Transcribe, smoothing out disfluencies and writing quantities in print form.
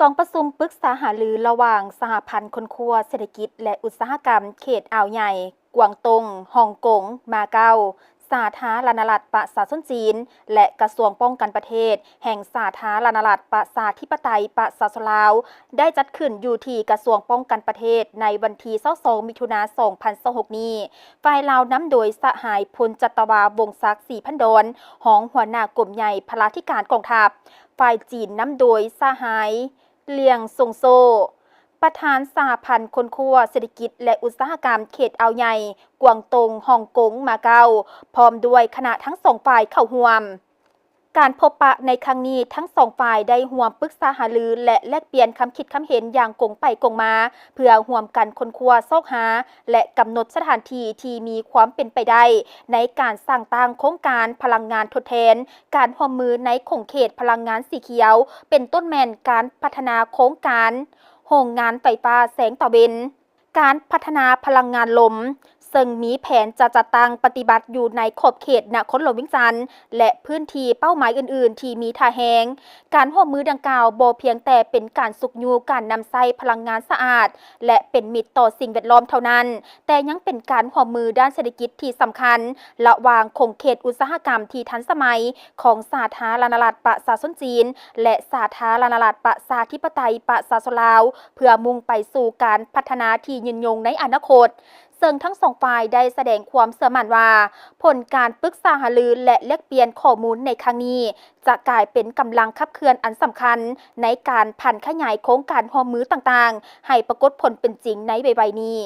กองประชุมปรึกษาหารือระหว่างสหพันธ์คนครัวเศรษฐกิจและอุตสาหกรรมเขตอ่าวใหญ่กวางตงฮ่องกงมาเก๊าสาธารณรัฐประชาชนจีนและกระทรวงป้องกันประเทศแห่งสาธารณรัฐประชาธิปไตยประชาชนลาวได้จัดขึ้นอยู่ที่กระทรวงป้องกันประเทศในวันที่22มิถุนายน2026นี้ฝ่ายลาวนำโดยสหายพลจัตวาวงศ์ศักดิ์ศรีพันดอนหองหัวหน้ากลุ่มใหญ่พลาธิการกองทัพฝ่ายจีนนำโดยสหายเลียงซงโซประธานสหพันธ์คนครัวเศรษฐกิจและอุตสาหกรรมเขตอ่าวใหญ่กวางตงฮ่องกงมาเก๊าพร้อมด้วยคณะทั้งสองฝ่ายเข้าร่วมการพบปะในครั้งนี้ทั้งสองฝ่ายได้ร่วมปรึกษาหารือและแลกเปลี่ยนความคิดความเห็นอย่างกงไปกงมาเพื่อร่วมกันค้นคว้าซอกหาและกำหนดสถานที่ที่มีความเป็นไปได้ในการสร้างตั้งโครงการพลังงานทดแทนการร่วมมือในโครงเขตพลังงานสีเขียวเป็นต้นแม่นการพัฒนาโครงการโรงงานไฟฟ้าแสงตะเวนการพัฒนาพลังงานลมซึ่งมีแผนจะจัดตั้งปฏิบัติอยู่ในขอบเขตนครหลวงเวียงจันทน์และพื้นที่เป้าหมายอื่นๆที่มีท่าแหงการร่วมมือดังกล่าวบ่เพียงแต่เป็นการสุกยูการนำใช้พลังงานสะอาดและเป็นมิตรต่อสิ่งแวดล้อมเท่านั้นแต่ยังเป็นการร่วมมือด้านเศรษฐกิจที่สำคัญระหว่างโครงเขตอุตสาหกรรมที่ทันสมัยของสาธารณรัฐประชาชนจีนและสาธารณรัฐประชาธิปไตยประชาชนลาวเพื่อมุ่งไปสู่การพัฒนาที่ยืนยงในอนาคตซึ่งทั้งสองฝ่ายได้แสดงความเชื่อมั่นว่าผลการปรึกษาหารือและแลกเปลี่ยนข้อมูลในครั้งนี้จะกลายเป็นกำลังขับเคลื่อนอันสำคัญในการพันขยายโครงการร่วมมือต่างๆให้ปรากฏผลเป็นจริงในไวๆนี้